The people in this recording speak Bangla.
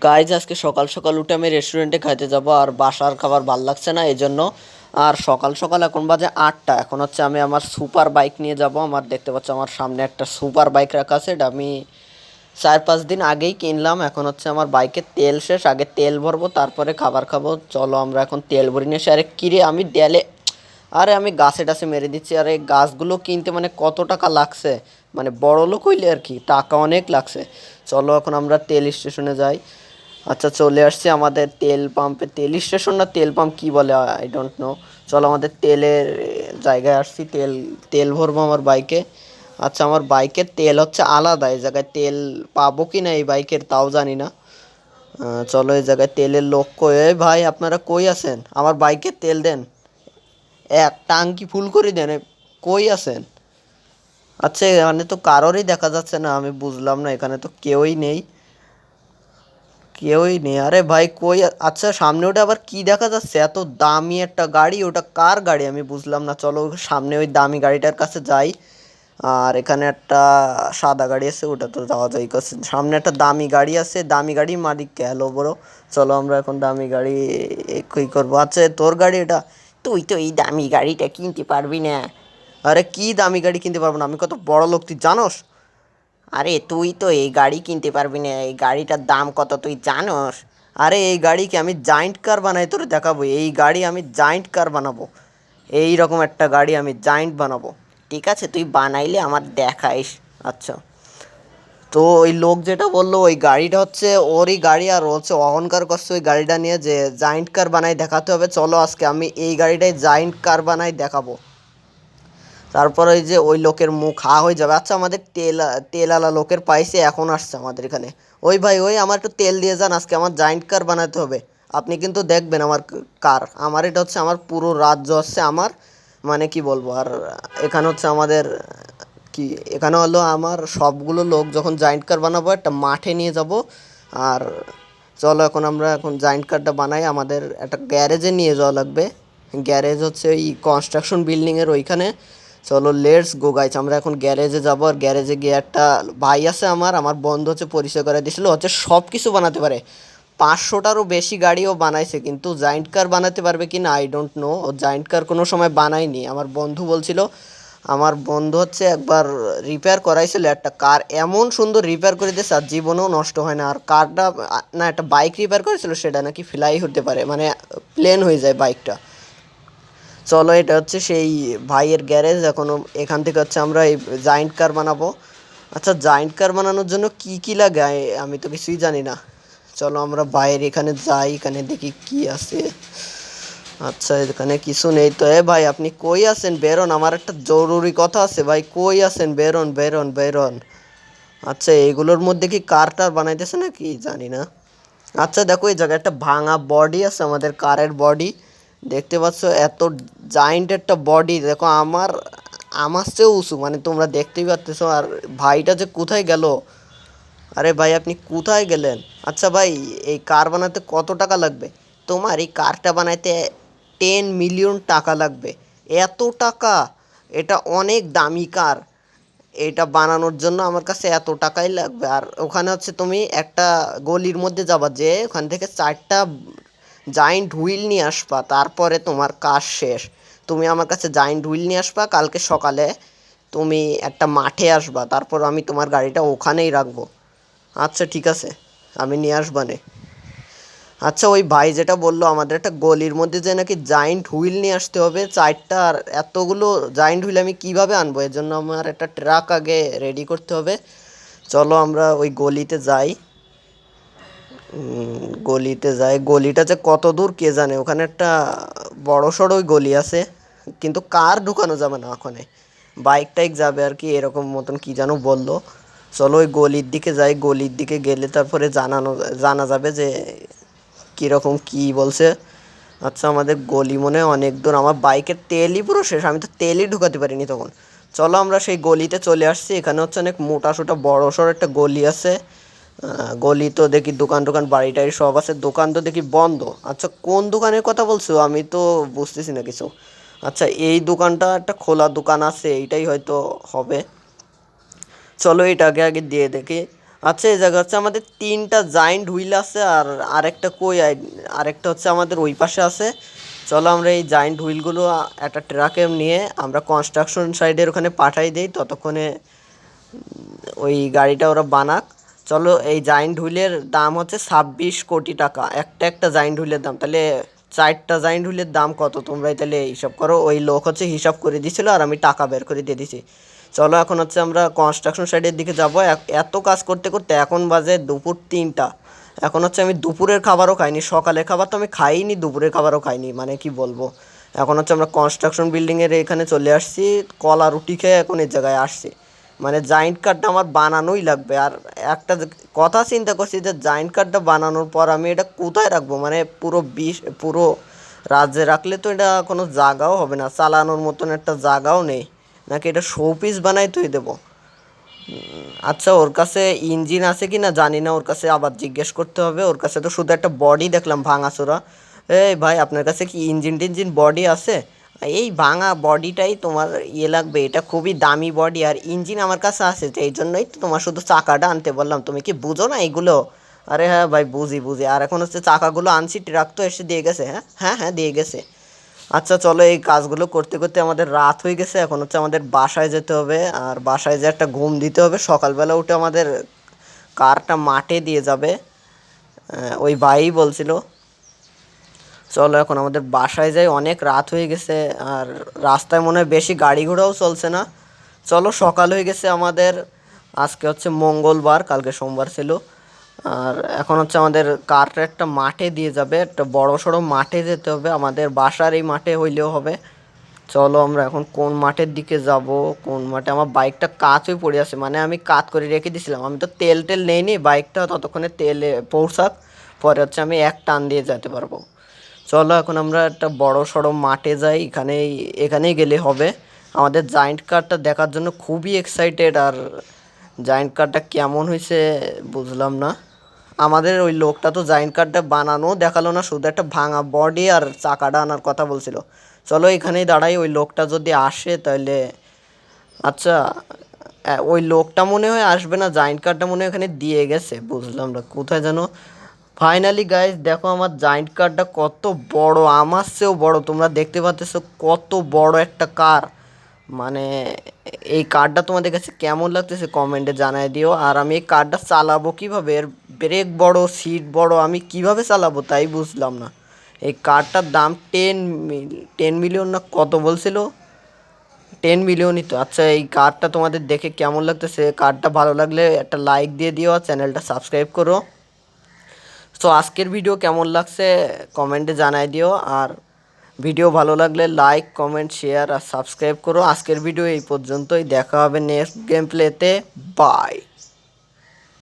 গাইজ আজকে সকাল সকাল উঠে আমি রেস্টুরেন্টে খাইতে যাব, আর বাসার খাবার ভাল লাগছে না এই জন্য। আর সকাল সকাল এখন বাজে 8টা, এখন হচ্ছে আমি আমার সুপার বাইক নিয়ে যাব। আমার দেখতে পাচ্ছ আমার সামনে একটা সুপার বাইক রাখা আছে, এটা আমি 4-5 দিন আগেই কিনলাম। এখন হচ্ছে আমার বাইকে তেল শেষ, আগে তেল ভরবো তারপরে খাবার খাবো। চলো আমরা এখন তেল ভরি নিয়ে এসে, আরে কিরে আমি দেয়ালে, আরে আমি গাছে টাছে মেরে দিচ্ছি। আরে গাছগুলো কিনতে মানে কত টাকা লাগছে, মানে বড় লোক হইলে আর কি টাকা অনেক লাগছে। চলো এখন আমরা তেল স্টেশনে যাই। আচ্ছা চলে আসছি আমাদের তেল পাম্পে, তেল স্টেশন না তেল পাম্প কী বলে আই ডোন্ট নো। চলো আমাদের তেলের জায়গায় আসছি, তেল তেল ভরবো আমার বাইকে। আচ্ছা আমার বাইকের তেল হচ্ছে আলাদা, এই জায়গায় তেল পাবো কি না এই বাইকের তাও জানি না। চলো এই জায়গায় তেলের লোক কই, এই ভাই আপনারা কই আছেন, আমার বাইকের তেল দেন, এক টাঙ্কি ফুল করে দেন, কই আছেন? আচ্ছা এখানে তো কারোরই দেখা যাচ্ছে না, আমি বুঝলাম না, এখানে তো কেউই নেই, কেউই নেই। আরে ভাই কই আচ্ছা সামনে ওটা আবার কি দেখা যাচ্ছে, এত দামি একটা গাড়ি, ওটা কার গাড়ি আমি বুঝলাম না। চলো সামনে ওই দামি গাড়িটার কাছে যাই। আর এখানে একটা সাদা গাড়ি আছে, ওটা তো যাওয়া যায় করছে। সামনে একটা দামি গাড়ি আছে, দামি গাড়ি মালিক গেল বড়। চলো আমরা এখন দামি গাড়ি কই করবো। আচ্ছা তোর গাড়ি এটা, তুই তো এই দামি গাড়িটা কিনতে পারবি না। আরে কি দামি গাড়ি কিনতে পারবো না, আমি কত বড় লোক তুই জানোস? আরে তুই তো এই গাড়ি কিনতে পারবি না, এই গাড়িটার দাম কত তুই জানোস? আরে এই গাড়িকে আমি জায়েন্ট কার বানাই তোর দেখাবো, এই গাড়ি আমি জায়েন্ট কার বানাবো, এই রকম একটা গাড়ি আমি জায়েন্ট বানাবো। ঠিক আছে তুই বানাইলে আমার দেখাইস। আচ্ছা তো ওই লোক যেটা বললো ওই গাড়িটা হচ্ছে ওরই গাড়ি, আর ও হচ্ছে অহংকার করছে ওই গাড়িটা নিয়ে যে জায়েন্ট কার বানাই দেখাতে হবে। চলো আজকে আমি এই গাড়িটাই জায়েন্ট কার বানাই দেখাবো, তারপর ওই যে ওই লোকের মুখ হা হয়ে যাবে। আচ্ছা আমাদের তেলওয়ালা লোকের পাইছে, এখন আসছে আমাদের এখানে। ওই ভাই ওই আমার একটু তেল দিয়ে যান, আজকে আমার জায়েন্ট কার বানাতে হবে। আপনি কিন্তু দেখবেন আমার কার, আমার এটা হচ্ছে আমার পুরো রাজ্য হচ্ছে আমার, মানে কি বলবো। আর এখানে হচ্ছে আমাদের কি, এখানে হলো আমার সবগুলো লোক যখন জায়েন্ট কার বানাবো একটা মাঠে নিয়ে যাব। আর চলো এখন আমরা এখন জায়েন্ট কারটা বানাই, আমাদের একটা গ্যারেজে নিয়ে যাওয়া লাগবে। গ্যারেজ হচ্ছে ওই কনস্ট্রাকশন বিল্ডিংয়ের ওইখানে। চলো লেটস গো গাইস, আমরা এখন গ্যারেজে যাবো। আর গ্যারেজে গিয়ে একটা ভাই আছে আমার, আমার বন্ধু হচ্ছে পরিচয় করে দিয়েছিল, হচ্ছে সব কিছু বানাতে পারে, 500টারও বেশি গাড়িও বানাইছে, কিন্তু জায়েন্ট কার বানাতে পারবে কি না আই ডোন্ট নো। ও জায়েন্ট কার কোনো সময় বানায়নি, আমার বন্ধু বলছিল। আমার বন্ধু হচ্ছে একবার রিপেয়ার করাইছিল একটা কার, এমন সুন্দর রিপেয়ার করে দিয়েছে আর জীবনেও নষ্ট হয় না। আর কারটা না একটা বাইক রিপেয়ার করেছিল, সেটা নাকি ফ্লাই হতে পারে, মানে প্লেন হয়ে যায় বাইকটা। চলো এটা হচ্ছে সেই ভাইয়ের গ্যারেজ, এখন এখান থেকে হচ্ছে আমরা এই জায়েন্ট কার বানাবো। আচ্ছা জায়েন্ট কার বানানোর জন্য কি কি লাগে আমি তো কিছুই জানি না। চলো আমরা বাইরে এখানে যাই, এখানে দেখি কি আছে। আচ্ছা এখানে কিছু নেই তো। এ ভাই আপনি কই আছেন, বেরোন, আমার একটা জরুরি কথা আছে ভাই, কই আছেন, বেরোন বেরোন বেরোন। আচ্ছা এইগুলোর মধ্যে কি কার টার বানাইতেছে নাকি জানি না। আচ্ছা দেখো এই জায়গায় একটা ভাঙা বডি আছে, আমাদের কারের বডি দেখতে পাচ্ছ, এত জায়েন্ট একটা বডি দেখো, আমার আমার চেয়েও উঁচু, মানে তোমরা দেখতেই পাচ্ছ। আর ভাইটা যে কোথায় গেল, আরে ভাই আপনি কোথায় গেলেন? আচ্ছা ভাই এই কার বানাতে কত টাকা লাগবে? তোমার এই কারটা বানাইতে 10 মিলিয়ন টাকা লাগবে। এত টাকা? এটা অনেক দামি কার, এটা বানানোর জন্য আমার কাছে এত টাকাই লাগবে। আর ওখানে হচ্ছে তুমি একটা গলির মধ্যে যাবা, যে ওখান থেকে 4টা জায়েন্ট হুইল নিয়ে আসবা, তারপরে তোমার কাজ শেষ। তুমি আমার কাছে জায়েন্ট হুইল নিয়ে আসবা, কালকে সকালে তুমি একটা মাঠে আসবা, তারপর আমি তোমার গাড়িটা ওখানেই রাখবো। আচ্ছা ঠিক আছে, আমি নিয়ে আসবানে। আচ্ছা ওই ভাই যেটা বললো আমাদের একটা গলির মধ্যে যে নাকি জায়েন্ট হুইল নিয়ে আসতে হবে 4টা, আর এতগুলো জায়েন্ট হুইল আমি কিভাবে আনবো, এর জন্য আমার একটা ট্রাক আগে রেডি করতে হবে। চলো আমরা ওই গলিতে যাই। গলিতে যাই, গলিটা যে কত দূর কে জানে, ওখানে একটা বড় সড়ো ওই গলি আছে, কিন্তু কার ঢুকানো যাবে না ওখানে, বাইক টাইক যাবে আর কি, এরকম মতন কি যেন বললো। চলো ওই গলির দিকে যাই, গলির দিকে গেলে তারপরে জানা যাবে যে কীরকম কি বলছে। আচ্ছা আমাদের গলি মনে হয় অনেক দূর, আমার বাইকের তেলই পুরো শেষ, আমি তো তেলই ঢুকাতে পারিনি তখন। চলো আমরা সেই গলিতে চলে আসছি, এখানে হচ্ছে অনেক মোটা সোটা বড় সড়ো একটা গলি আছে। গলি তো দেখি দোকান টোকান বাড়ি টাড়ি সব আছে, দোকান তো দেখি বন্ধ। আচ্ছা কোন দোকানের কথা বলছো আমি তো বুঝতেছি না কিছু। আচ্ছা এই দোকানটা একটা খোলা দোকান আছে, এইটাই হয়তো হবে। চলো এটাকে আগে দিয়ে দেখি। আচ্ছা এই জায়গা হচ্ছে আমাদের 3টা জায়েন্ট হুইল আছে, আর আরেকটা আরেকটা হচ্ছে আমাদের ওই পাশে আছে। চলো আমরা এই জায়েন্ট হুইলগুলো একটা ট্রাকে নিয়ে আমরা কনস্ট্রাকশন সাইডের ওখানে পাঠাই দিই, ততক্ষণে ওই গাড়িটা ওরা বানাক। চলো, এই জায়েন্ট হুইলের দাম হচ্ছে 26 কোটি টাকা, একটা জায়েন্ট হুইলের দাম। তাহলে 4টা জায়েন্ট হুইলের দাম কত তোমরাই তাহলে হিসাব করো। ওই লোক হচ্ছে হিসাব করে দিয়েছিল আর আমি টাকা বের করে দিয়ে দিছি। চলো এখন হচ্ছে আমরা কনস্ট্রাকশন সাইডের দিকে যাবো। এত কাজ করতে করতে এখন বাজে দুপুর 3টা। এখন হচ্ছে আমি দুপুরের খাবারও খাইনি, সকালের খাবার তো আমি খাইনি, দুপুরের খাবারও খাইনি, মানে কি বলবো। এখন হচ্ছে আমরা কনস্ট্রাকশন বিল্ডিংয়ের এখানে চলে আসছি, কলা রুটি খেয়ে এখন এই জায়গায় আসছি। মানে জায়েন্ট কার্ডটা আমার বানানোই লাগবে। আর একটা কথা চিন্তা করছি যে জায়েন্ট কার্ডটা বানানোর পর আমি এটা কোথায় রাখবো, মানে পুরো রাজ্যে রাখলে তো এটা কোনো জায়গাও হবে না, চালানোর মতন একটা জায়গাও নেই। নাকি এটা শো পিস বানাই তুই দেবো। আচ্ছা, ওর কাছে ইঞ্জিন আছে কি না জানি না, ওর কাছে আবার জিজ্ঞেস করতে হবে। ওর কাছে তো শুধু একটা বডি দেখলাম ভাঙাচোরা। এই ভাই, আপনার কাছে কি ইঞ্জিন টিঞ্জিন বডি আছে? এই ভাঙা বডিটাই তোমার লাগবে, এটা খুবই দামি বডি, আর ইঞ্জিন আমার কাছে আছে, তো এই জন্যই তো তোমার শুধু চাকাটা আনতে বললাম। তুমি কি বুঝো না এইগুলো? আরে হ্যাঁ ভাই, বুঝি বুঝি। আর এখন হচ্ছে চাকাগুলো আনছি, ট্রাক তো এসে দিয়ে গেছে। হ্যাঁ হ্যাঁ হ্যাঁ, দিয়ে গেছে। আচ্ছা চলো, এই কাজগুলো করতে করতে আমাদের রাত হয়ে গেছে। এখন হচ্ছে আমাদের বাসায় যেতে হবে, আর বাসায় যে একটা ঘুম দিতে হবে। সকালবেলা উঠে আমাদের কারটা মাঠে দিয়ে যাবে, ওই ভাই বলছিল। চলো এখন আমাদের বাসায় যাই, অনেক রাত হয়ে গেছে, আর রাস্তায় মনে হয় বেশি গাড়ি ঘোড়াও চলছে না। চলো, সকাল হয়ে গেছে আমাদের। আজকে হচ্ছে মঙ্গলবার, কালকে সোমবার ছিল। আর এখন হচ্ছে আমাদের কারটা একটা মাঠে দিয়ে যাবে, একটা বড় সড়ো মাঠে যেতে হবে, আমাদের বাসার এই মাঠে হইলেও হবে। চলো আমরা এখন কোন মাঠের দিকে যাব, কোন মাঠে। আমার বাইকটা কাজ হয়ে পড়ে আছে, মানে আমি কাজ করে রেখে দিয়েছিলাম। আমি তো তেল টেল নেইনি, বাইকটা ততক্ষণে তেলে পৌঁছাক, পরে হচ্ছে আমি এক টান দিয়ে যেতে পারবো। চলো এখন আমরা একটা বড় সড়ো মাঠে যাই, এখানেই গেলে হবে। আমাদের জায়েন্ট কারটা দেখার জন্য খুবই এক্সাইটেড। আর জায়েন্ট কারটা কেমন হয়েছে বুঝলাম না। আমাদের ওই লোকটা তো জায়েন্ট কারটা বানানো দেখালো না, শুধু একটা ভাঙা বডি আর চাকাটা আনার কথা বলছিল। চলো এখানেই দাঁড়াই, ওই লোকটা যদি আসে তাহলে। আচ্ছা, ওই লোকটা মনে হয় আসবে না, জায়েন্ট কারটা মনে হয় এখানে দিয়ে গেছে, বুঝলাম না কোথায় যেন। ফাইনালি গাইস, দেখো আমার জায়েন্ট কারটা কত বড়, আমার চেয়েও বড়। তোমরা দেখতে পাচ্ছ কত বড় একটা কার। মানে এই কারটা তোমাদের কাছে কেমন লাগতেছে কমেন্টে জানাই দিও। আর আমি এই কারটা চালাবো কিভাবে, এর ব্রেক বড়, সিট বড়, আমি কিভাবে চালাবো তাই বুঝলাম না। এই কারটার দাম 10 মিলিয়ন না কত বলছিল, 10 মিলিয়নই তো। আচ্ছা, এই কারটা তোমাদের দেখে কেমন লাগতেছে? কারটা ভালো লাগলে একটা লাইক দিয়ে দিও আর চ্যানেলটা সাবস্ক্রাইব করো। তো আজকের ভিডিও কেমন লাগছে কমেন্টে জানাই দিও। আর ভিডিও ভালো লাগলে লাইক, কমেন্ট, শেয়ার আর সাবস্ক্রাইব করো। আজকের ভিডিও এই পর্যন্তই, দেখা হবে নেক্সট গেম প্লেতে। বাই।